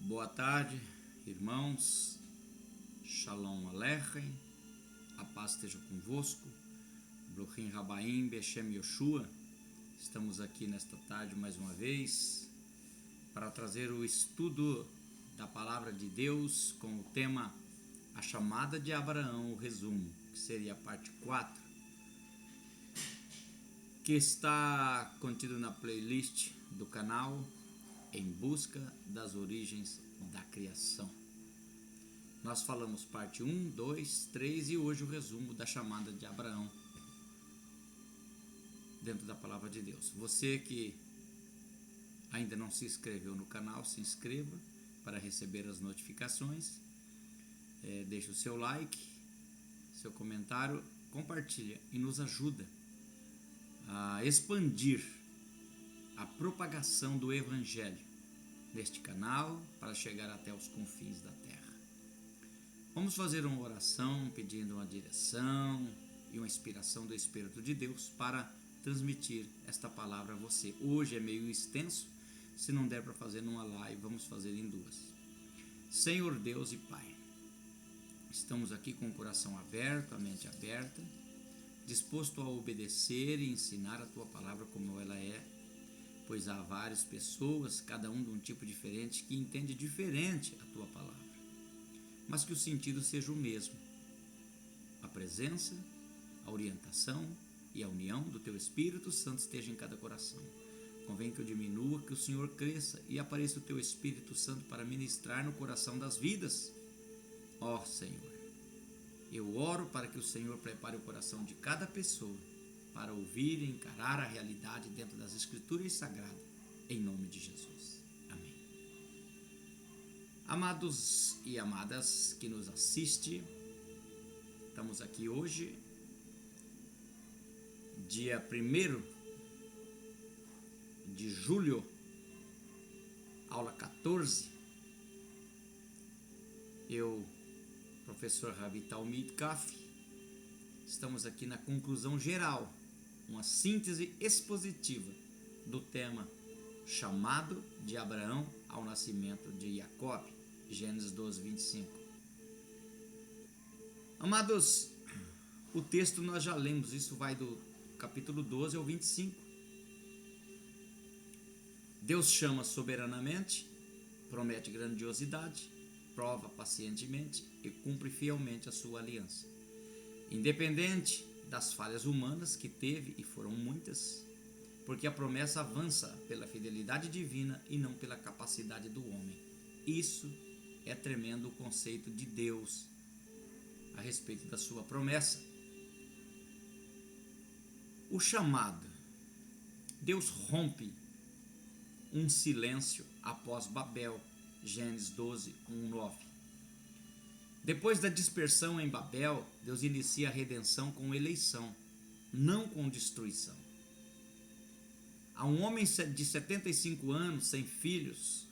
Boa tarde, irmãos. Shalom Aleichem. A paz esteja convosco. Bruchim Rabaim Beshem Yoshua. Estamos aqui nesta tarde mais uma vez para trazer o estudo da palavra de Deus com o tema A Chamada de Abraão, o resumo, que seria a parte 4, que está contido na playlist do canal Em Busca das Origens da Criação. Nós falamos parte 1, 2, 3 e hoje o resumo da chamada de Abraão dentro da palavra de Deus. Você que ainda não se inscreveu no canal, se inscreva para receber as notificações. Deixe o seu like, seu comentário, compartilha e nos ajuda a expandir a propagação do Evangelho neste canal para chegar até os confins da terra. Vamos fazer uma oração pedindo uma direção e uma inspiração do Espírito de Deus para transmitir esta palavra a você. Hoje é meio extenso, se não der para fazer numa live, vamos fazer em duas. Senhor Deus e Pai, estamos aqui com o coração aberto, a mente aberta, disposto a obedecer e ensinar a Tua palavra como ela é, pois há várias pessoas, cada um de um tipo diferente, que entende diferente a Tua palavra, mas que o sentido seja o mesmo. A presença, a orientação e a união do Teu Espírito Santo esteja em cada coração. Convém que eu diminua, que o Senhor cresça e apareça o Teu Espírito Santo para ministrar no coração das vidas. Ó Senhor, eu oro para que o Senhor prepare o coração de cada pessoa para ouvir e encarar a realidade dentro das Escrituras Sagradas, em nome de Jesus. Amém. Amados e amadas que nos assistem, estamos aqui hoje, dia 1º de julho, aula 14. Eu, professor Ravi Talmid Kaf, estamos aqui na conclusão geral, uma síntese expositiva do tema chamado de Abraão ao nascimento de Jacob, Gênesis 12, 25. Amados, o texto nós já lemos, isso vai do capítulo 12 ao 25. Deus chama soberanamente, promete grandiosidade, prova pacientemente e cumpre fielmente a sua aliança. Independente das falhas humanas que teve, e foram muitas, porque a promessa avança pela fidelidade divina e não pela capacidade do homem. Isso é tremendo o conceito de Deus a respeito da sua promessa. O chamado. Deus rompe um silêncio após Babel, Gênesis 12, 1, 9. Depois da dispersão em Babel, Deus inicia a redenção com eleição, não com destruição. A um homem de 75 anos, sem filhos,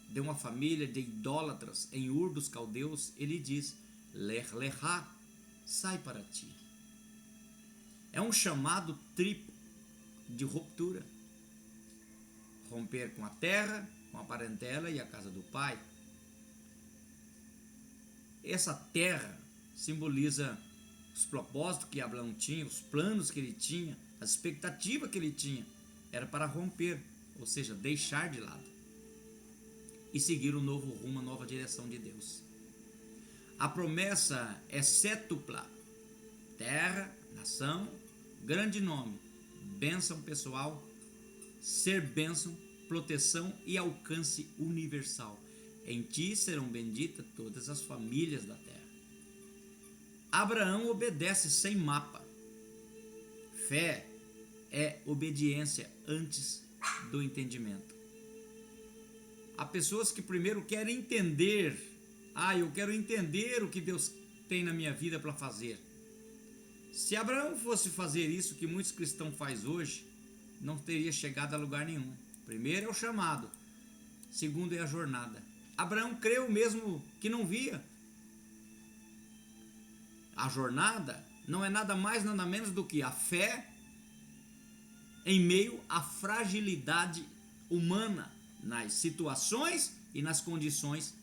de uma família de idólatras em Ur dos Caldeus, ele diz: Lech Lechá, sai para ti. É um chamado triplo de ruptura. Romper com a terra, com a parentela e a casa do pai. Essa terra simboliza os propósitos que Abraão tinha, os planos que ele tinha, as expectativas que ele tinha. Era para romper, ou seja, deixar de lado e seguir um novo rumo, uma nova direção de Deus. A promessa é cétupla: terra, nação, grande nome, bênção pessoal, ser bênção, proteção e alcance universal. Em ti serão benditas todas as famílias da terra. Abraão obedece sem mapa. Fé é obediência antes do entendimento. Há pessoas que primeiro querem entender. Eu quero entender o que Deus tem na minha vida para fazer. Se Abraão fosse fazer isso que muitos cristãos fazem hoje, não teria chegado a lugar nenhum. Primeiro é o chamado, segundo é a jornada. Abraão creu mesmo que não via. A jornada não é nada mais, nada menos do que a fé em meio à fragilidade humana nas situações e nas condições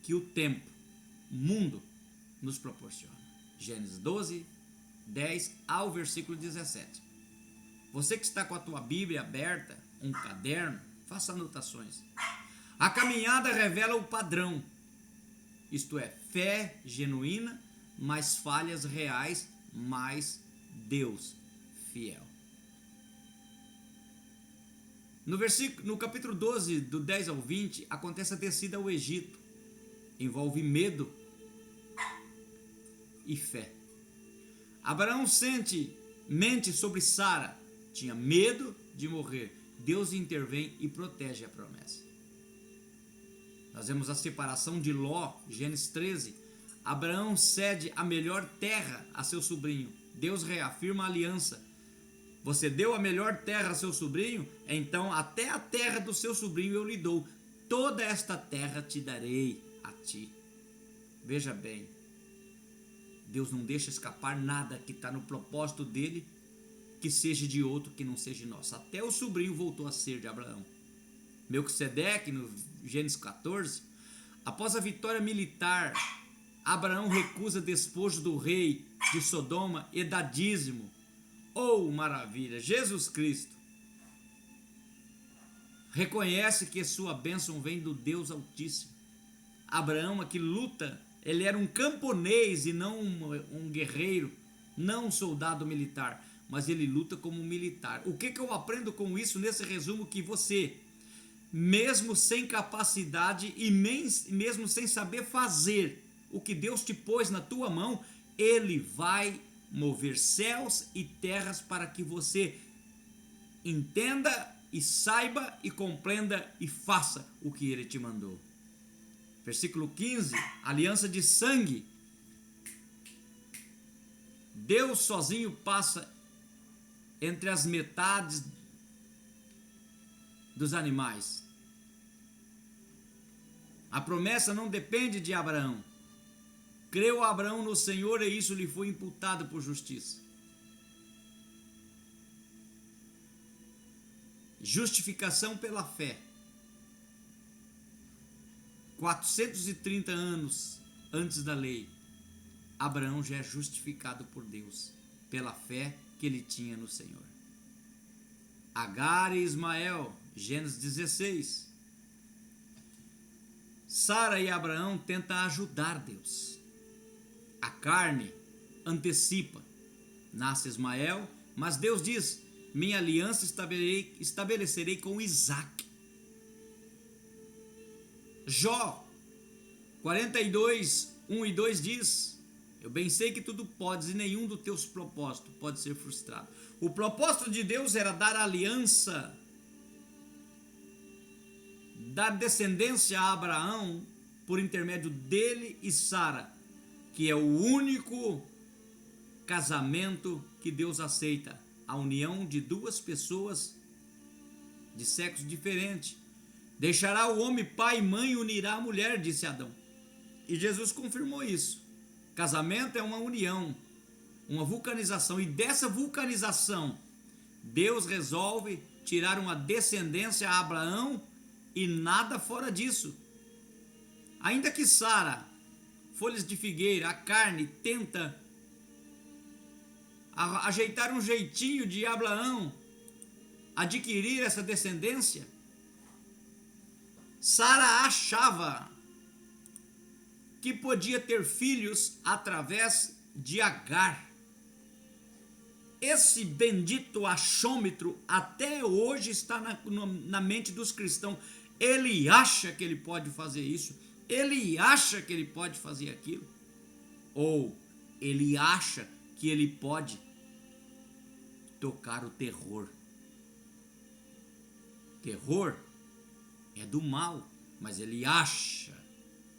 que o tempo, o mundo, nos proporciona. Gênesis 12, 10 ao versículo 17. Você que está com a tua Bíblia aberta, um caderno, faça anotações. A caminhada revela o padrão, isto é, fé genuína, mais falhas reais, mais Deus fiel. No capítulo 12, do 10 ao 20, acontece a descida ao Egito. Envolve medo e fé. Abraão mente sobre Sara, tinha medo de morrer. Deus intervém e protege a promessa. Nós vemos a separação de Ló, Gênesis 13. Abraão cede a melhor terra a seu sobrinho. Deus reafirma a aliança. Você deu a melhor terra a seu sobrinho? Então até a terra do seu sobrinho eu lhe dou. Toda esta terra te darei a ti. Veja bem, Deus não deixa escapar nada que está no propósito dele, que seja de outro, que não seja nosso. Até o sobrinho voltou a ser de Abraão. Melquisedeque, no Gênesis 14, após a vitória militar, Abraão recusa despojo do rei de Sodoma e dá dízimo. Oh, maravilha! Jesus Cristo reconhece que sua bênção vem do Deus Altíssimo. Abraão aqui luta, ele era um camponês e não um guerreiro, não um soldado militar, mas ele luta como um militar. O que eu aprendo com isso nesse resumo? Que você, mesmo sem capacidade e mesmo sem saber fazer o que Deus te pôs na tua mão, ele vai mover céus e terras para que você entenda e saiba e compreenda e faça o que ele te mandou. Versículo 15, aliança de sangue. Deus sozinho passa entre as metades dos animais. A promessa não depende de Abraão. Creu Abraão no Senhor e isso lhe foi imputado por justiça. Justificação pela fé. 430 anos antes da lei, Abraão já é justificado por Deus, pela fé que ele tinha no Senhor. Agar e Ismael, Gênesis 16. Sara e Abraão tentam ajudar Deus. A carne antecipa, nasce Ismael, mas Deus diz: minha aliança estabelecerei com Isaque. Jó 42, 1 e 2 diz: eu bem sei que tudo podes e nenhum dos teus propósitos pode ser frustrado. O propósito de Deus era dar aliança, dar descendência a Abraão por intermédio dele e Sara, que é o único casamento que Deus aceita, a união de duas pessoas de sexo diferente. Deixará o homem pai e mãe e unirá a mulher, disse Adão. E Jesus confirmou isso. Casamento é uma união, uma vulcanização, e dessa vulcanização Deus resolve tirar uma descendência a Abraão e nada fora disso. Ainda que Sara, folhas de figueira, a carne, tenta ajeitar um jeitinho de Abraão adquirir essa descendência, Sara achava que podia ter filhos através de Agar. Esse bendito achômetro até hoje está na mente dos cristãos. Ele acha que ele pode fazer isso, ele acha que ele pode fazer aquilo, ou ele acha que ele pode tocar o terror. Terror é do mal, mas ele acha.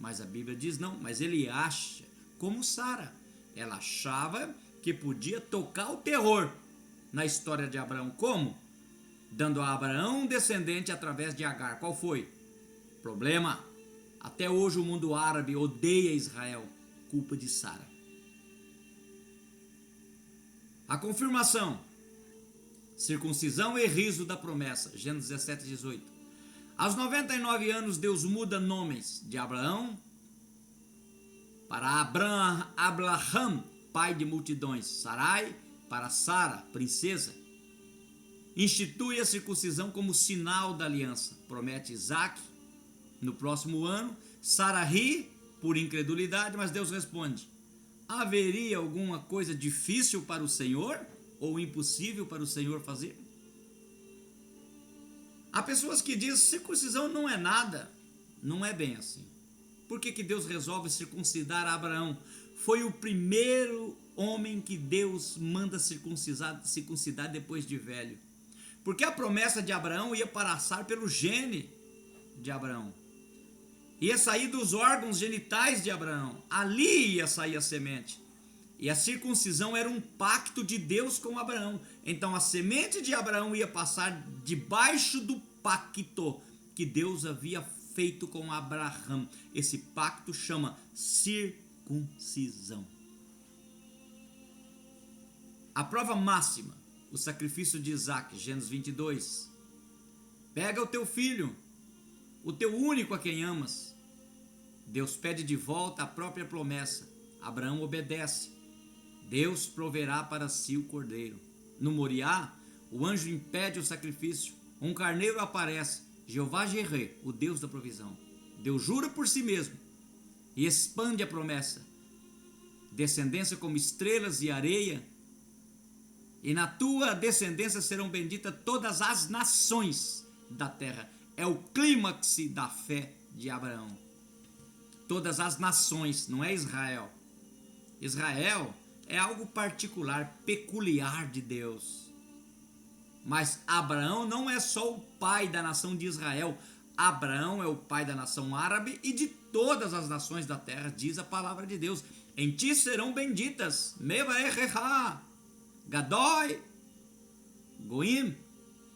Mas a Bíblia diz não, mas ele acha. Como Sara, ela achava que podia tocar o terror na história de Abraão. Como? Dando a Abraão um descendente através de Agar. Qual foi? Problema. Até hoje o mundo árabe odeia Israel. Culpa de Sara. A confirmação. Circuncisão e riso da promessa. Gênesis 17, 18. Aos 99 anos, Deus muda nomes de Abraão para Abraham, pai de multidões, Sarai para Sara, princesa. Institui a circuncisão como sinal da aliança. Promete Isaac no próximo ano. Sara ri por incredulidade, mas Deus responde: haveria alguma coisa difícil para o Senhor ou impossível para o Senhor fazer? Há pessoas que dizem que circuncisão não é nada. Não é bem assim. Por que Deus resolve circuncidar Abraão? Foi o primeiro homem que Deus manda circuncidar depois de velho. Porque a promessa de Abraão ia passar pelo gene de Abraão. Ia sair dos órgãos genitais de Abraão. Ali ia sair a semente. E a circuncisão era um pacto de Deus com Abraão. Então a semente de Abraão ia passar debaixo do pacto que Deus havia feito com Abraão. Esse pacto chama circuncisão. A prova máxima, o sacrifício de Isaac, Gênesis 22. Pega o teu filho, o teu único a quem amas. Deus pede de volta a própria promessa. Abraão obedece. Deus proverá para si o cordeiro. No Moriá, o anjo impede o sacrifício. Um carneiro aparece. Jeová Jireh, o Deus da provisão. Deus jura por si mesmo e expande a promessa. Descendência como estrelas e areia. E na tua descendência serão benditas todas as nações da terra. É o clímax da fé de Abraão. Todas as nações, não é Israel. Israel é algo particular, peculiar de Deus. Mas Abraão não é só o pai da nação de Israel. Abraão é o pai da nação árabe e de todas as nações da terra, diz a palavra de Deus. Em ti serão benditas. Mevaechecha, Gadoi, Goim,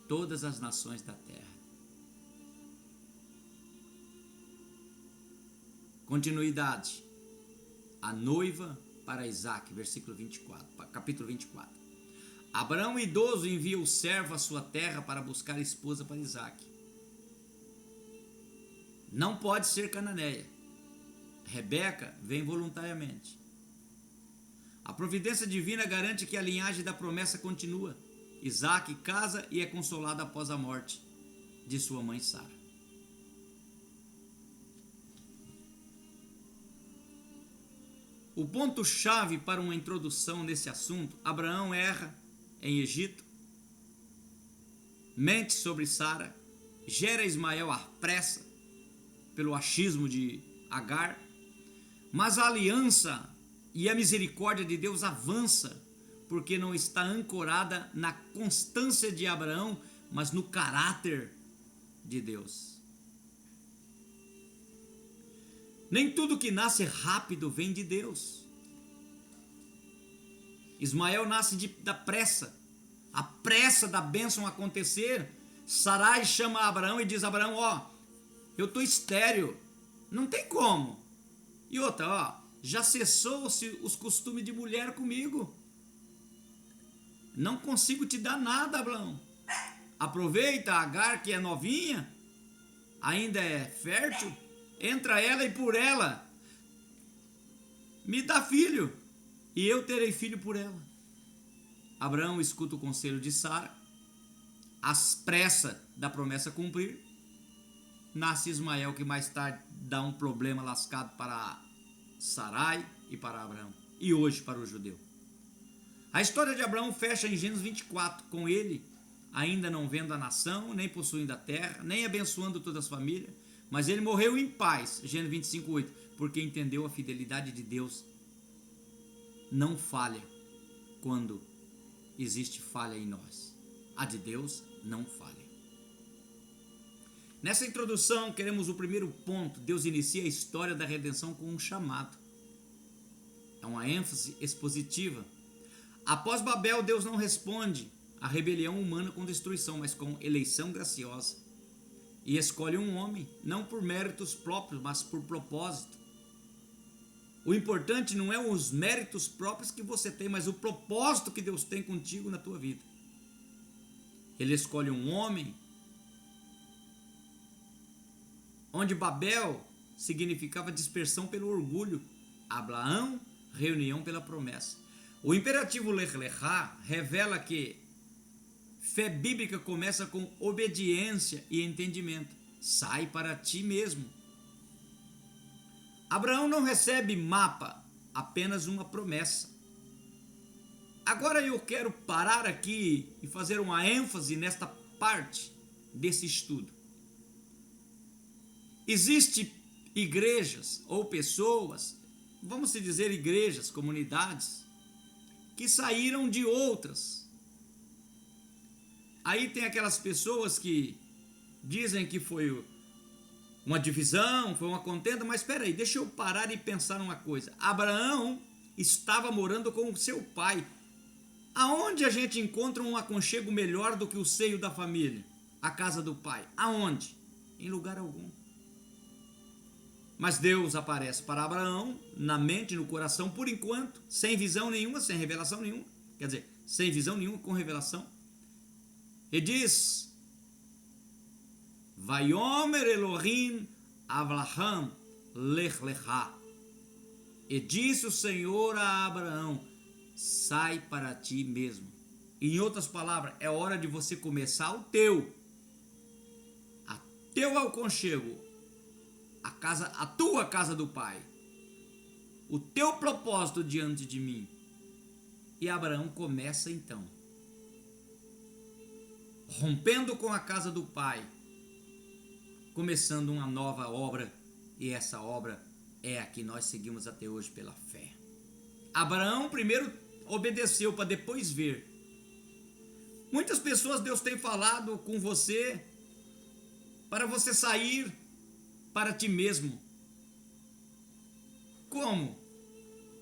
todas as nações da terra. Continuidade. A noiva para Isaac, versículo 24, capítulo 24. Abraão, idoso, envia o servo à sua terra para buscar esposa para Isaac. Não pode ser cananeia. Rebeca vem voluntariamente. A providência divina garante que a linhagem da promessa continua. Isaac casa e é consolado após a morte de sua mãe Sara. O ponto-chave para uma introdução nesse assunto: Abraão erra em Egito, mente sobre Sara, gera Ismael à pressa pelo achismo de Agar, mas a aliança e a misericórdia de Deus avança, porque não está ancorada na constância de Abraão, mas no caráter de Deus. Nem tudo que nasce rápido vem de Deus. Ismael nasce da pressa, a pressa da bênção acontecer. Sarai chama Abraão e diz: Abraão, ó, eu estou estéril, não tem como. E outra, ó, já cessou-se os costumes de mulher comigo. Não consigo te dar nada, Abraão. Aproveita a Agar, que é novinha, ainda é fértil, entra ela e por ela me dá filho, e eu terei filho por ela. Abraão escuta o conselho de Sara, às pressas da promessa cumprir. Nasce Ismael, que mais tarde dá um problema lascado para Sarai e para Abraão, e hoje para o judeu. A história de Abraão fecha em Gênesis 24, com ele ainda não vendo a nação, nem possuindo a terra, nem abençoando todas as famílias, mas ele morreu em paz, Gênesis 25, 8, porque entendeu a fidelidade de Deus não falha quando existe falha em nós. A de Deus não falha. Nessa introdução, queremos o primeiro ponto. Deus inicia a história da redenção com um chamado. É uma ênfase expositiva. Após Babel, Deus não responde à rebelião humana com destruição, mas com eleição graciosa. E escolhe um homem, não por méritos próprios, mas por propósito. O importante não é os méritos próprios que você tem, mas o propósito que Deus tem contigo na tua vida. Ele escolhe um homem onde Babel significava dispersão pelo orgulho, Abraão, reunião pela promessa. O imperativo Lech Lechá revela que fé bíblica começa com obediência e entendimento. Sai para ti mesmo. Abraão não recebe mapa, apenas uma promessa. Agora eu quero parar aqui e fazer uma ênfase nesta parte desse estudo. Existem igrejas ou pessoas, vamos dizer igrejas, comunidades, que saíram de outras. Aí tem aquelas pessoas que dizem que foi uma divisão, foi uma contenda, mas espera aí, deixa eu parar e pensar numa coisa. Abraão estava morando com o seu pai. Aonde a gente encontra um aconchego melhor do que o seio da família? A casa do pai. Aonde? Em lugar algum. Mas Deus aparece para Abraão, na mente e no coração, por enquanto, sem visão nenhuma, sem revelação nenhuma. Quer dizer, sem visão nenhuma, com revelação. E diz: Vaiomer Elohim Avraham Lech Lechá. E disse o Senhor a Abraão: sai para ti mesmo. Em outras palavras, é hora de você começar o teu aconchego, a tua casa do Pai, o teu propósito diante de mim. E Abraão começa então, rompendo com a casa do Pai, começando uma nova obra, e essa obra é a que nós seguimos até hoje pela fé. Abraão primeiro obedeceu para depois ver. Muitas pessoas Deus tem falado com você para você sair para ti mesmo. Como?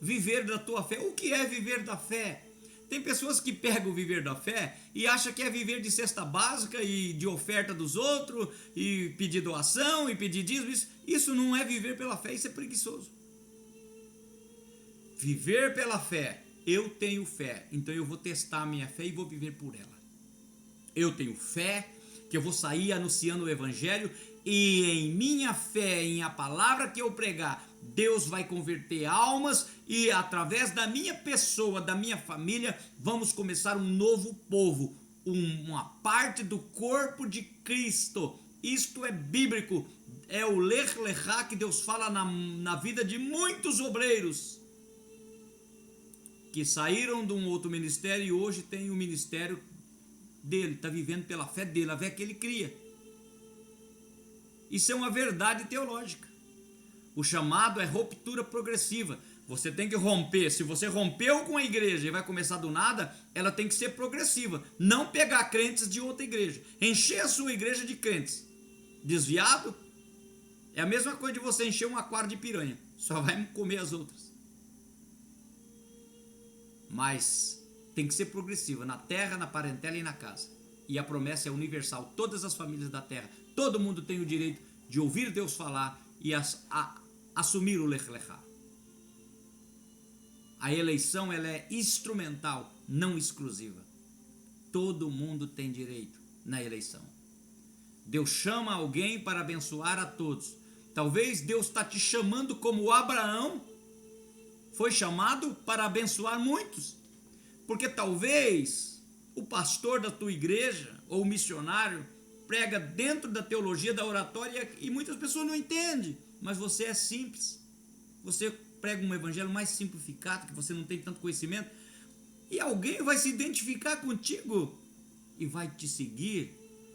Viver da tua fé. O que é viver da fé? Tem pessoas que pegam o viver da fé e acham que é viver de cesta básica e de oferta dos outros e pedir doação e pedir dízimo. Isso não é viver pela fé, isso é preguiçoso. Viver pela fé. Eu tenho fé, então eu vou testar a minha fé e vou viver por ela. Eu tenho fé que eu vou sair anunciando o evangelho e em minha fé, em a palavra que eu pregar, Deus vai converter almas e através da minha pessoa, da minha família, vamos começar um novo povo, uma parte do corpo de Cristo. Isto é bíblico, é o Lech Lechá que Deus fala na vida de muitos obreiros que saíram de um outro ministério e hoje tem o ministério dele, está vivendo pela fé dele, a fé que ele cria. Isso é uma verdade teológica. O chamado é ruptura progressiva. Você tem que romper. Se você rompeu com a igreja e vai começar do nada, ela tem que ser progressiva. Não pegar crentes de outra igreja. Encher a sua igreja de crentes desviado é a mesma coisa de você encher um aquário de piranha. Só vai comer as outras. Mas tem que ser progressiva, na terra, na parentela e na casa. E a promessa é universal, todas as famílias da terra, todo mundo tem o direito de ouvir Deus falar e assumir o Lech Lechá. A eleição ela é instrumental, não exclusiva. Todo mundo tem direito na eleição. Deus chama alguém para abençoar a todos. Talvez Deus está te chamando como Abraão foi chamado para abençoar muitos. Porque talvez o pastor da tua igreja ou o missionário prega dentro da teologia da oratória e muitas pessoas não entendem. Mas você é simples. Você prega um evangelho mais simplificado, que você não tem tanto conhecimento. E alguém vai se identificar contigo e vai te seguir.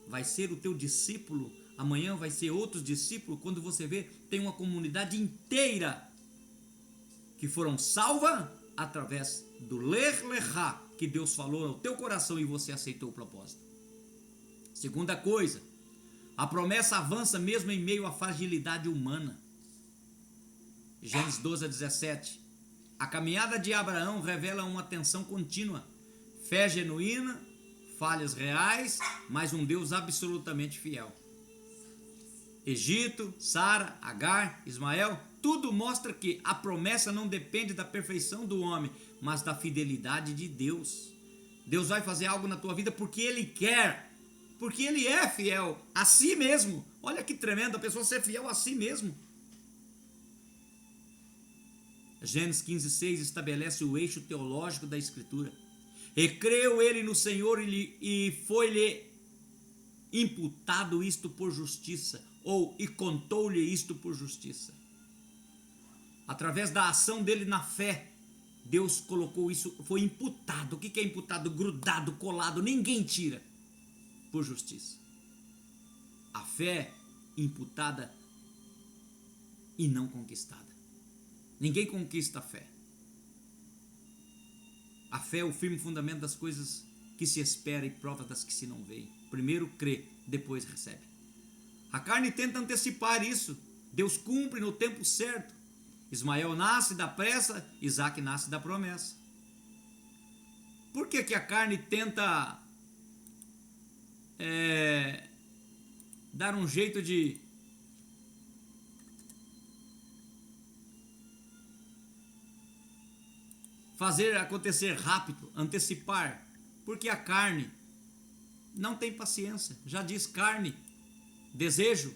Vai ser o teu discípulo. Amanhã vai ser outros discípulos. Quando você vê, tem uma comunidade inteira que foram salvas através do Lech Lechá, que Deus falou no teu coração e você aceitou o propósito. Segunda coisa, a promessa avança mesmo em meio à fragilidade humana. Gênesis 12:17. A caminhada de Abraão revela uma tensão contínua, fé genuína, falhas reais, mas um Deus absolutamente fiel. Egito, Sara, Agar, Ismael, tudo mostra que a promessa não depende da perfeição do homem, mas da fidelidade de Deus. Deus vai fazer algo na tua vida porque Ele quer, porque Ele é fiel a si mesmo, Olha que tremendo, a pessoa ser fiel a si mesmo. Gênesis 15:6 estabelece o eixo teológico da Escritura. E creu ele no Senhor e foi-lhe imputado isto por justiça, ou e contou-lhe isto por justiça. Através da ação dele na fé, Deus colocou isso, foi imputado. O que é imputado? Grudado, colado, ninguém tira, por justiça. A fé imputada e não conquistada. Ninguém conquista a fé. A fé é o firme fundamento das coisas que se espera e prova das que se não veem. Primeiro crê, depois recebe. A carne tenta antecipar isso. Deus cumpre no tempo certo. Ismael nasce da pressa, Isaac nasce da promessa. Por que a carne tenta dar um jeito de fazer acontecer rápido, antecipar? Porque a carne não tem paciência. Já diz carne, desejo.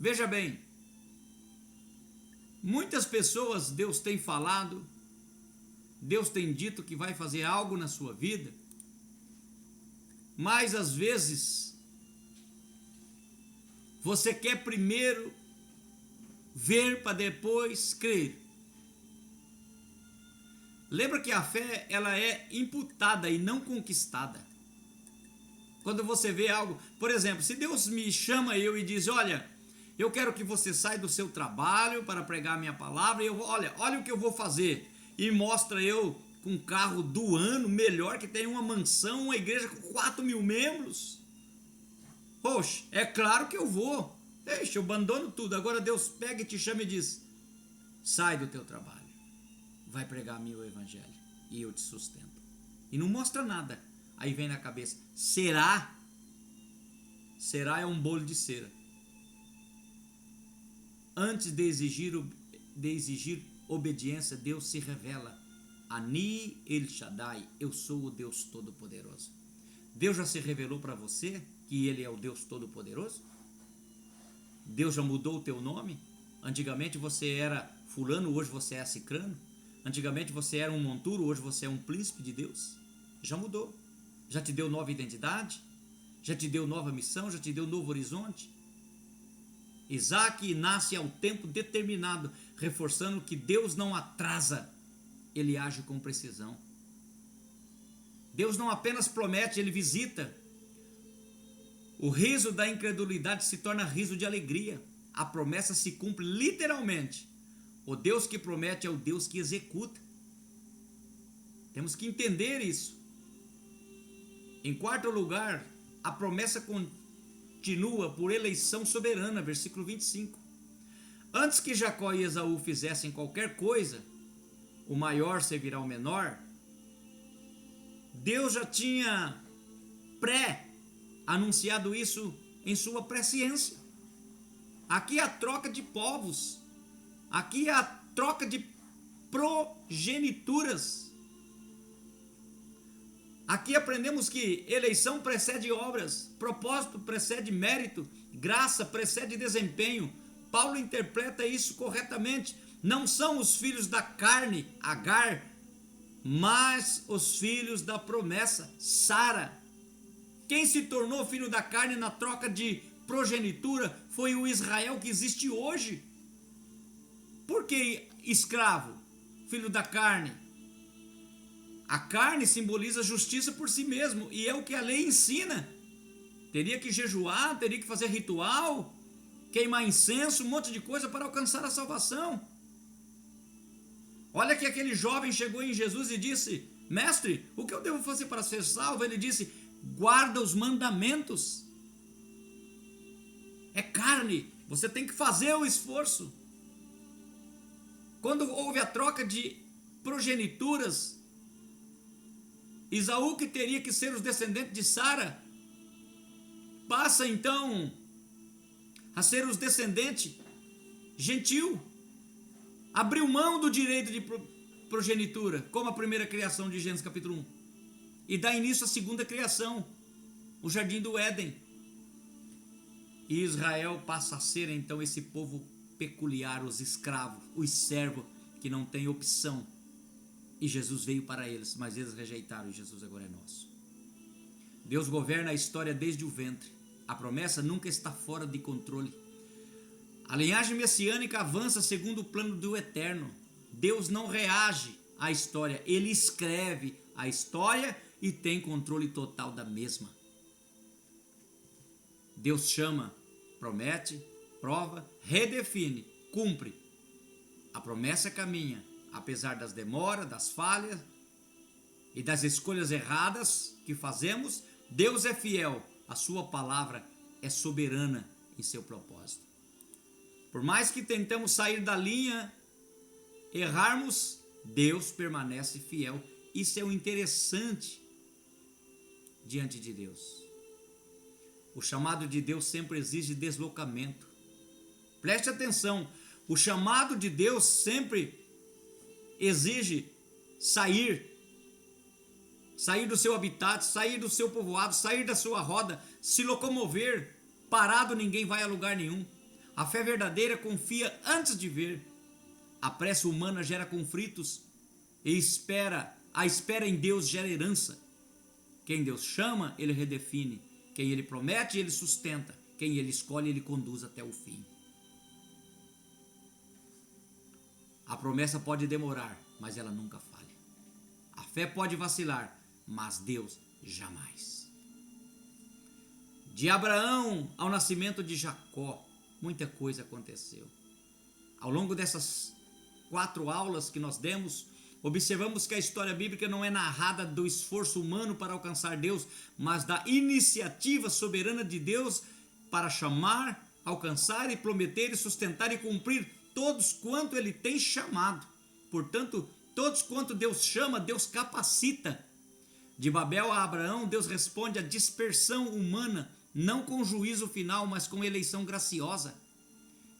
Veja bem, muitas pessoas Deus tem falado, Deus tem dito que vai fazer algo na sua vida, mas às vezes você quer primeiro ver para depois crer. Lembra que a fé, ela é imputada e não conquistada. Quando você vê algo, por exemplo, se Deus me chama e diz, olha, eu quero que você saia do seu trabalho para pregar a minha palavra, e olha o que eu vou fazer, e mostra eu com um carro do ano, melhor, que tem uma mansão, uma igreja com 4.000 membros. Poxa, é claro que eu vou. Deixa, eu abandono tudo. Agora Deus pega e te chama e diz, sai do teu trabalho, vai pregar a mim o evangelho, e eu te sustento. E não mostra nada. Aí vem na cabeça, será? Será é um bolo de cera. Antes de exigir obediência, Deus se revela. Ani El Shaddai, eu sou o Deus Todo-Poderoso. Deus já se revelou para você que Ele é o Deus Todo-Poderoso? Deus já mudou o teu nome? Antigamente você era fulano, hoje você é cicrano. Antigamente você era um monturo, hoje você é um príncipe de Deus. Já mudou. Já te deu nova identidade? Já te deu nova missão? Já te deu novo horizonte? Isaac nasce ao tempo determinado, reforçando que Deus não atrasa, Ele age com precisão. Deus não apenas promete, Ele visita. O riso da incredulidade se torna riso de alegria. A promessa se cumpre literalmente. O Deus que promete é o Deus que executa. Temos que entender isso. Em quarto lugar, a promessa continua por eleição soberana, versículo 25. Antes que Jacó e Esaú fizessem qualquer coisa, o maior servirá ao menor, Deus já tinha anunciado isso em sua presciência. Aqui é a troca de povos, aqui é a troca de progenituras. Aqui aprendemos que eleição precede obras, propósito precede mérito, graça precede desempenho. Paulo interpreta isso corretamente. Não são os filhos da carne, Agar, mas os filhos da promessa, Sara. Quem se tornou filho da carne na troca de progenitura foi o Israel que existe hoje. Por que escravo, filho da carne? A carne simboliza justiça por si mesmo, e é o que a lei ensina. Teria que jejuar, teria que fazer ritual, queimar incenso, um monte de coisa para alcançar a salvação. Olha que aquele jovem chegou em Jesus e disse, mestre, o que eu devo fazer para ser salvo? Ele disse, guarda os mandamentos. É carne, você tem que fazer o esforço. Quando houve a troca de progenituras, Esaú, que teria que ser os descendentes de Sara, passa então a ser os descendentes gentil. Abriu mão do direito de progenitura, como a primeira criação de Gênesis capítulo 1, e dá início à segunda criação. o jardim do Éden. E Israel passa a ser então esse povo peculiar, os escravos, os servos que não têm opção. E Jesus veio para eles, mas eles rejeitaram e Jesus agora é nosso. Deus governa a história desde o ventre. A promessa nunca está fora de controle. A linhagem messiânica avança segundo o plano do Eterno. Deus não reage à história, Ele escreve a história e tem controle total da mesma. Deus chama, promete, prova, redefine, cumpre. A promessa caminha, apesar das demoras, das falhas e das escolhas erradas que fazemos. Deus é fiel, a sua palavra é soberana em seu propósito. Por mais que tentemos sair da linha, errarmos, Deus permanece fiel. Isso é o interessante diante de Deus. O chamado de Deus sempre exige deslocamento. Preste atenção, o chamado de Deus sempre exige sair do seu habitat, sair do seu povoado, sair da sua roda, se locomover. Parado ninguém vai a lugar nenhum. A fé verdadeira confia antes de ver. A pressa humana gera conflitos e a espera em Deus gera herança. Quem Deus chama, Ele redefine. Quem Ele promete, Ele sustenta. Quem Ele escolhe, Ele conduz até o fim. A promessa pode demorar, mas ela nunca falha. A fé pode vacilar, mas Deus jamais. De Abraão ao nascimento de Jacó, muita coisa aconteceu. Ao longo dessas 4 aulas que nós demos, observamos que a história bíblica não é narrada do esforço humano para alcançar Deus, mas da iniciativa soberana de Deus para chamar, alcançar e prometer e sustentar e cumprir todos quanto Ele tem chamado. Portanto, todos quanto Deus chama, Deus capacita. De Babel a Abraão, Deus responde à dispersão humana, não com juízo final, mas com eleição graciosa.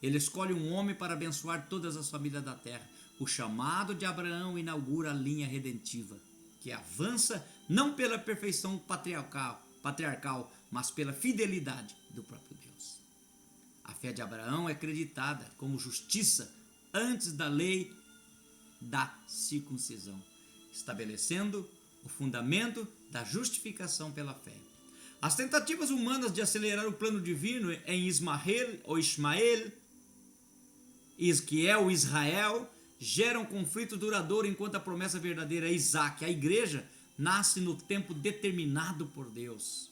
Ele escolhe um homem para abençoar todas as famílias da terra. O chamado de Abraão inaugura a linha redentiva, que avança não pela perfeição patriarcal, mas pela fidelidade do próprio Deus. A fé de Abraão é acreditada como justiça antes da lei da circuncisão, estabelecendo o fundamento da justificação pela fé. As tentativas humanas de acelerar o plano divino em Ismael, Isquiel, Israel, geram conflito duradouro, enquanto a promessa verdadeira é Isaac. A igreja nasce no tempo determinado por Deus.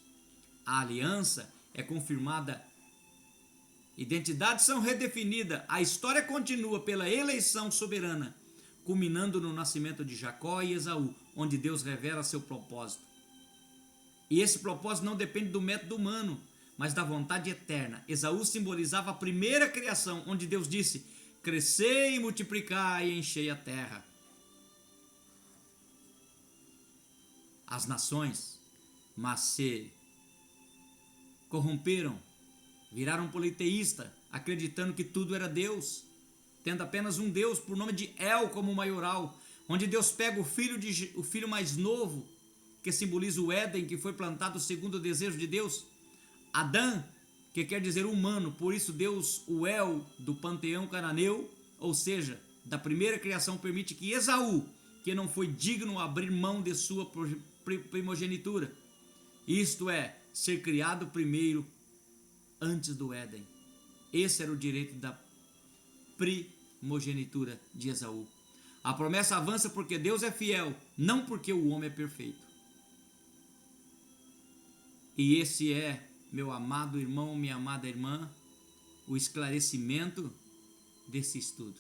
A aliança é confirmada, identidades são redefinidas, a história continua pela eleição soberana, culminando no nascimento de Jacó e Esaú, onde Deus revela seu propósito. E esse propósito não depende do método humano, mas da vontade eterna. Esaú simbolizava a primeira criação, onde Deus disse: crescei e multiplicai e enchei a terra. As nações, mas se corromperam, viraram politeísta, acreditando que tudo era Deus, tendo apenas um Deus por nome de El como maioral, onde Deus pega o filho mais novo, que simboliza o Éden, que foi plantado segundo o desejo de Deus, Adão, que quer dizer humano, por isso Deus, o El do panteão cananeu, ou seja, da primeira criação, permite que Esaú, que não foi digno, abrir mão de sua primogenitura, isto é, ser criado primeiro antes do Éden. Esse era o direito da primogenitura de Esaú. A promessa avança porque Deus é fiel, não porque o homem é perfeito. E esse é, meu amado irmão, minha amada irmã, o esclarecimento desse estudo.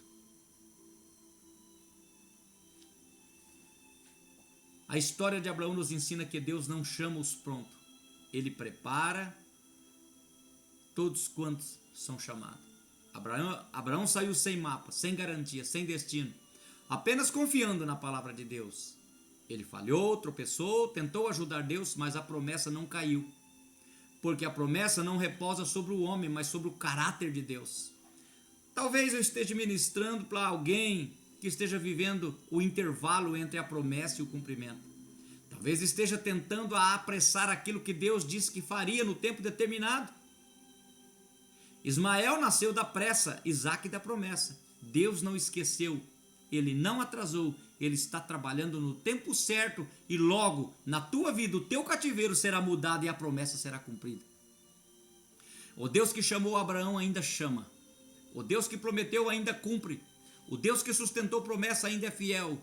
A história de Abraão nos ensina que Deus não chama os prontos, Ele prepara todos quantos são chamados. Abraão saiu sem mapa, sem garantia, sem destino, apenas confiando na palavra de Deus. Ele falhou, tropeçou, tentou ajudar Deus, mas a promessa não caiu. Porque a promessa não repousa sobre o homem, mas sobre o caráter de Deus. Talvez eu esteja ministrando para alguém que esteja vivendo o intervalo entre a promessa e o cumprimento. Talvez esteja tentando a apressar aquilo que Deus disse que faria no tempo determinado. Ismael nasceu da pressa, Isaque da promessa. Deus não esqueceu, ele não atrasou, ele está trabalhando no tempo certo e logo na tua vida o teu cativeiro será mudado e a promessa será cumprida. O Deus que chamou Abraão ainda chama. O Deus que prometeu ainda cumpre. O Deus que sustentou promessa ainda é fiel.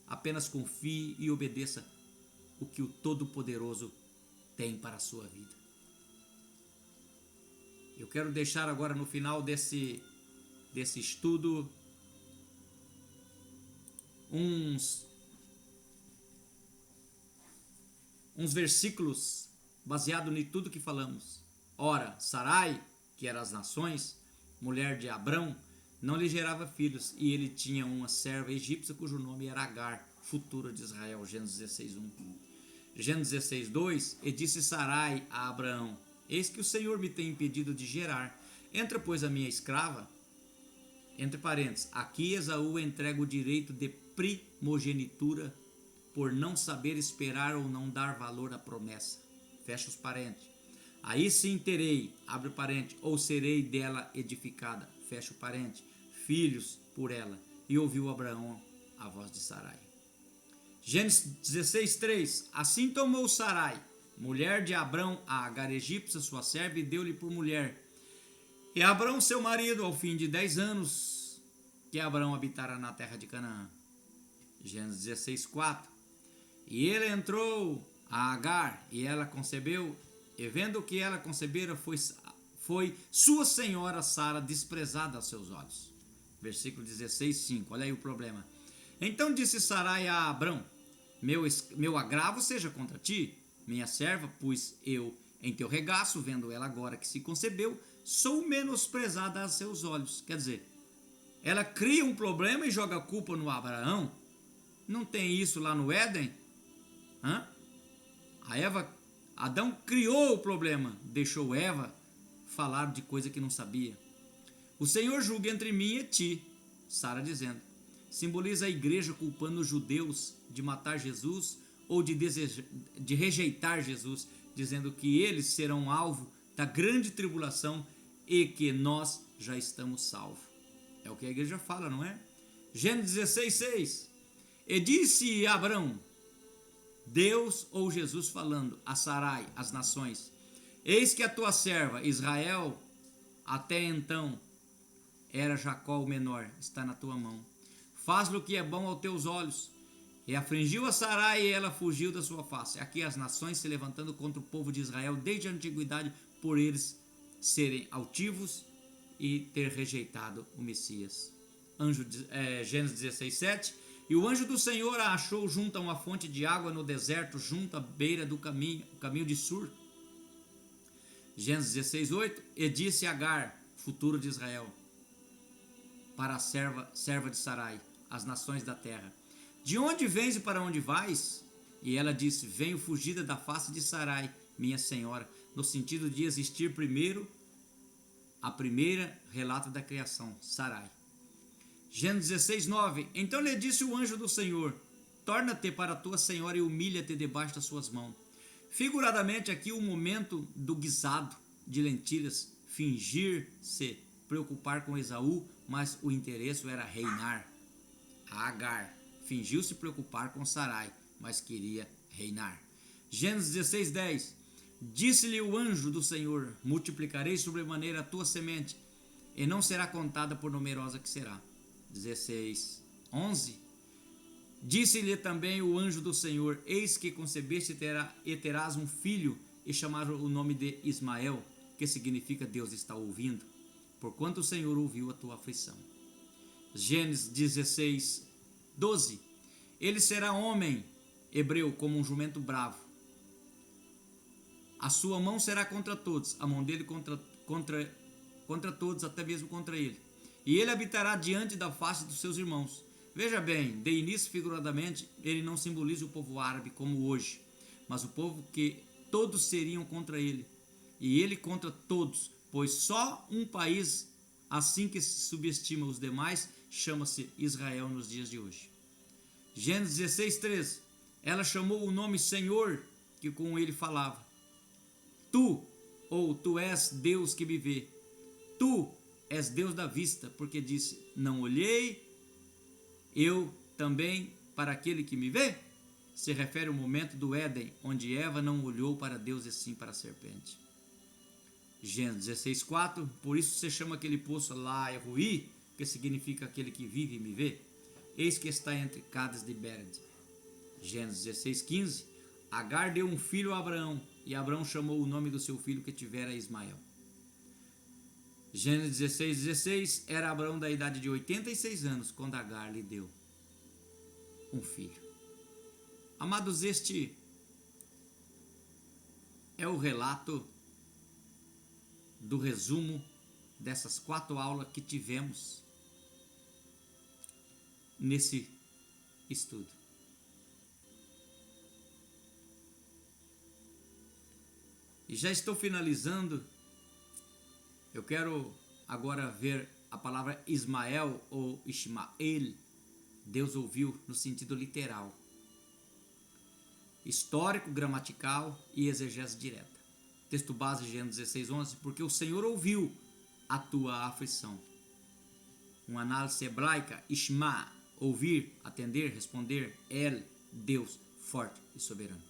Apenas confie e obedeça o que o Todo-Poderoso tem para a sua vida. Eu quero deixar agora no final desse estudo uns versículos baseados em tudo que falamos. Ora, Sarai, que era as nações, mulher de Abrão, não lhe gerava filhos, e ele tinha uma serva egípcia cujo nome era Agar, futura de Israel. Gênesis 16:1. Gênesis 16:2, e disse Sarai a Abraão: eis que o Senhor me tem impedido de gerar. Entra, pois, a minha escrava, entre parênteses, aqui Esaú entrega o direito de primogenitura por não saber esperar ou não dar valor à promessa. Fecha os parênteses. Aí sim terei, abre parênteses, ou serei dela edificada, fecha o parênteses, filhos por ela. E ouviu Abraão a voz de Sarai. Gênesis 16:3, assim tomou Sarai, mulher de Abrão, a Agar egípcia, sua serva, e deu-lhe por mulher. E Abrão, seu marido, ao fim de 10 anos, que Abrão habitara na terra de Canaã. Gênesis 16:4, e ele entrou a Agar, e ela concebeu, e vendo que ela concebera, foi sua senhora Sara desprezada aos seus olhos. Versículo 16:5, olha aí o problema. Então disse Sarai a Abrão: meu agravo seja contra ti, minha serva, pois eu, em teu regaço, vendo ela agora que se concebeu, sou menosprezada a seus olhos. Quer dizer, ela cria um problema e joga a culpa no Abraão. Não tem isso lá no Éden? Adão criou o problema, deixou Eva falar de coisa que não sabia. O Senhor julga entre mim e ti, Sara dizendo. Simboliza a igreja culpando os judeus de matar Jesus ou de rejeitar Jesus, dizendo que eles serão alvo da grande tribulação e que nós já estamos salvos. É o que a igreja fala, não é? Gênesis 16:6. E disse Abrão, Deus ou Jesus falando a Sarai, as nações: eis que a tua serva Israel, até então era Jacó o menor, está na tua mão. Faz-lhe o que é bom aos teus olhos. E afligiu a Sarai, e ela fugiu da sua face. Aqui as nações se levantando contra o povo de Israel desde a antiguidade, por eles serem altivos e ter rejeitado o Messias. Gênesis 16:7. E o anjo do Senhor a achou junto a uma fonte de água no deserto, junto à beira do caminho, o caminho de Sur. Gênesis 16:8. E disse Agar, futuro de Israel, para a serva de Sarai, as nações da terra: de onde vens e para onde vais? E ela disse: venho fugida da face de Sarai, minha senhora, no sentido de existir primeiro, a primeira relato da criação, Sarai. Gênesis 16:9. Então lhe disse o anjo do Senhor: torna-te para a tua senhora e humilha-te debaixo das suas mãos. Figuradamente aqui o momento do guisado de lentilhas, fingir-se preocupar com Esaú, mas o interesse era reinar. A Agar fingiu se preocupar com Sarai, mas queria reinar. Gênesis 16:10. Disse-lhe o anjo do Senhor: multiplicarei sobremaneira a tua semente, e não será contada por numerosa que será. 16:11. Disse-lhe também o anjo do Senhor: eis que concebeste e terás um filho, e chamaram o nome de Ismael, que significa Deus está ouvindo, porquanto o Senhor ouviu a tua aflição. Gênesis 16:12. Ele será homem hebreu como um jumento bravo. A sua mão será contra todos, a mão dele contra todos, até mesmo contra ele. E ele habitará diante da face dos seus irmãos. Veja bem, de início, figuradamente, ele não simboliza o povo árabe como hoje, mas o povo que todos seriam contra ele, e ele contra todos, pois só um país, assim que se subestima os demais, chama-se Israel nos dias de hoje. Gênesis 16:13. Ela chamou o nome Senhor, que com ele falava. Tu, ou tu és Deus que me vê. Tu és Deus da vista, porque disse, não olhei eu também para aquele que me vê? Se refere ao momento do Éden, onde Eva não olhou para Deus e sim para a serpente. Gênesis 16:4, por isso se chama aquele poço lá Ruí, que significa aquele que vive e me vê. Eis que está entre Cades de Bered. Gênesis 16:15, Agar deu um filho a Abraão, e Abraão chamou o nome do seu filho que tivera Ismael. Gênesis 16:16, era Abraão da idade de 86 anos, quando Agar lhe deu um filho. Amados, este é o relato do resumo dessas 4 aulas que tivemos nesse estudo. E já estou finalizando. Eu quero agora ver a palavra Ismael ou Ishmael. Deus ouviu no sentido literal, histórico, gramatical e exegese direta. Texto base Gênesis 16:11, porque o Senhor ouviu a tua aflição. Uma análise hebraica, Ishma, ouvir, atender, responder, El, Deus, forte e soberano.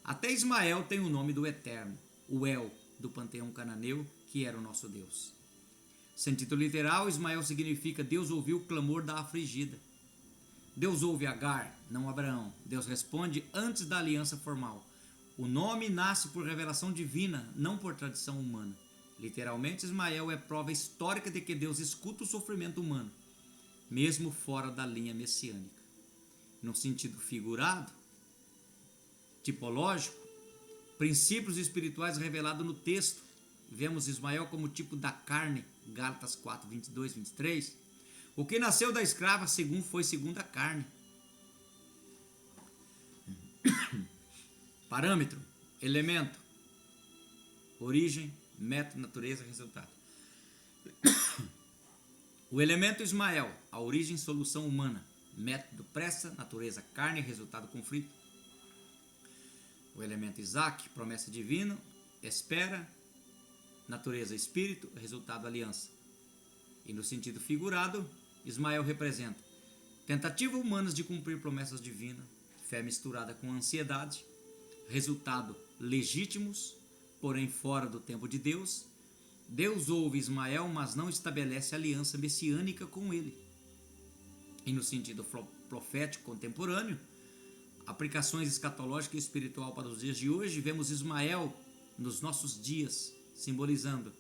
Até Ismael tem o nome do Eterno, o El, do panteão cananeu, que era o nosso Deus. Sentido literal, Ismael significa Deus ouviu o clamor da afligida. Deus ouve Agar, não Abraão. Deus responde antes da aliança formal. O nome nasce por revelação divina, não por tradição humana. Literalmente, Ismael é prova histórica de que Deus escuta o sofrimento humano, mesmo fora da linha messiânica. No sentido figurado, tipológico, princípios espirituais revelados no texto. Vemos Ismael como tipo da carne, Gálatas 4, 22, 23. O que nasceu da escrava foi segundo a carne. Parâmetro, elemento, origem, método, natureza, resultado. O elemento Ismael, a origem, solução humana. Método, pressa, natureza, carne, resultado, conflito. O elemento Isaac, promessa divina, espera, natureza, espírito, resultado, aliança. E no sentido figurado, Ismael representa tentativas humanas de cumprir promessas divinas, fé misturada com ansiedade, resultado, legítimos, porém fora do tempo de Deus. Deus ouve Ismael, mas não estabelece aliança messiânica com ele. E no sentido profético contemporâneo, aplicações escatológica e espiritual para os dias de hoje, vemos Ismael nos nossos dias, simbolizando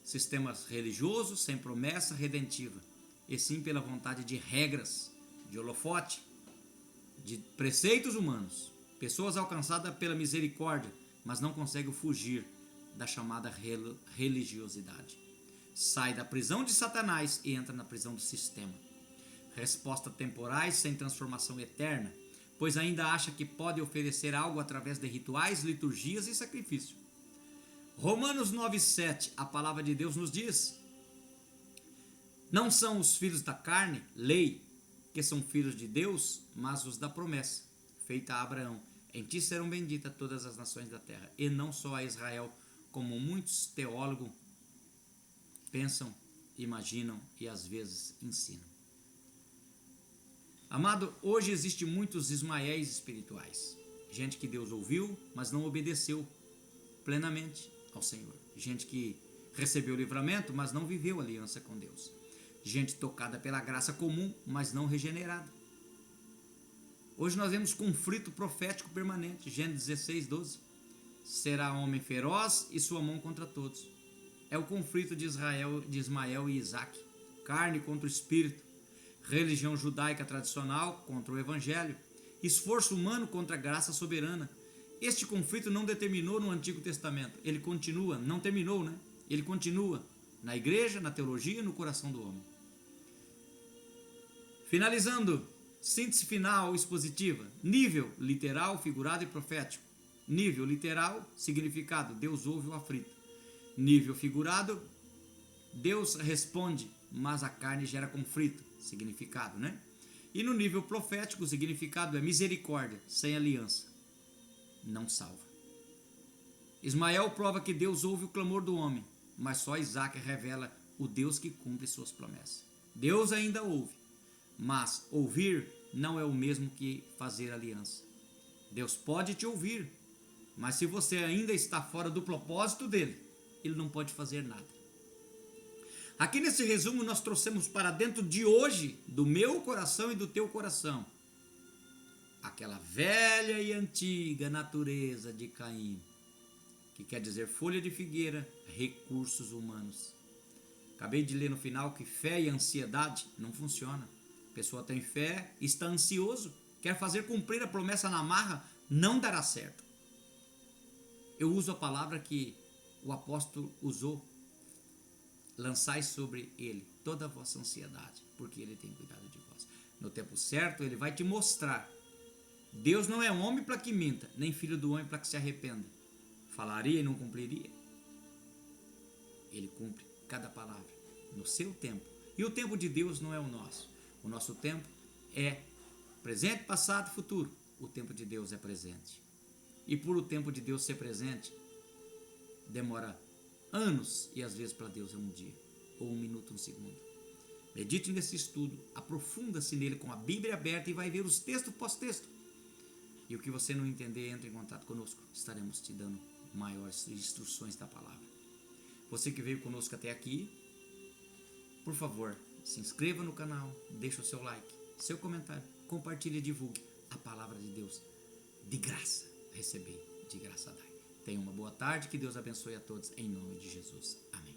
sistemas religiosos sem promessa redentiva, e sim pela vontade de regras, de holofote, de preceitos humanos, pessoas alcançadas pela misericórdia, mas não conseguem fugir da chamada religiosidade. Sai da prisão de Satanás e entra na prisão do sistema. Resposta temporais sem transformação eterna, pois ainda acha que pode oferecer algo através de rituais, liturgias e sacrifício. Romanos 9,7, a palavra de Deus nos diz: não são os filhos da carne, lei, que são filhos de Deus, mas os da promessa, feita a Abraão. Em ti serão benditas todas as nações da terra, e não só a Israel, como muitos teólogos pensam, imaginam e às vezes ensinam. Amado, hoje existem muitos Ismaéis espirituais. Gente que Deus ouviu, mas não obedeceu plenamente ao Senhor. Gente que recebeu o livramento, mas não viveu aliança com Deus. Gente tocada pela graça comum, mas não regenerada. Hoje nós vemos conflito profético permanente. Gênesis 16, 12. Será homem feroz e sua mão contra todos. É o conflito de Ismael e Isaac. Carne contra o espírito. Religião judaica tradicional contra o evangelho. Esforço humano contra a graça soberana. Este conflito não determinou no Antigo Testamento. Ele continua, não terminou, né? Ele continua na igreja, na teologia, no coração do homem. Finalizando, síntese final expositiva. Nível literal, figurado e profético. Nível literal, significado, Deus ouve o aflito. Nível figurado, Deus responde, mas a carne gera conflito, significado, né? E no nível profético, o significado é misericórdia sem aliança não salva. Ismael prova que Deus ouve o clamor do homem, mas só Isaac revela o Deus que cumpre suas promessas. Deus ainda ouve, mas ouvir não é o mesmo que fazer aliança. Deus pode te ouvir, mas se você ainda está fora do propósito dele, ele não pode fazer nada. Aqui nesse resumo nós trouxemos para dentro de hoje, do meu coração e do teu coração, aquela velha e antiga natureza de Caim, que quer dizer folha de figueira, recursos humanos. Acabei de ler no final que fé e ansiedade não funciona. A pessoa tem fé, está ansioso, quer fazer cumprir a promessa na marra, não dará certo. Eu uso a palavra que o apóstolo usou: lançai sobre ele toda a vossa ansiedade, porque ele tem cuidado de vós. No tempo certo, ele vai te mostrar. Deus não é homem para que minta, nem filho do homem para que se arrependa. Falaria e não cumpriria? Ele cumpre cada palavra no seu tempo. E o tempo de Deus não é o nosso. O nosso tempo é presente, passado e futuro. O tempo de Deus é presente. E por o tempo de Deus ser presente, demora anos, e às vezes para Deus é um dia, ou um minuto, um segundo. Medite nesse estudo, aprofunda-se nele com a Bíblia aberta e vai ver os textos pós-texto. E o que você não entender, entre em contato conosco, estaremos te dando maiores instruções da palavra. Você que veio conosco até aqui, por favor, se inscreva no canal, deixe o seu like, seu comentário, compartilhe e divulgue a palavra de Deus. De graça, receber, de graça dai. Tenha uma boa tarde, que Deus abençoe a todos, em nome de Jesus. Amém.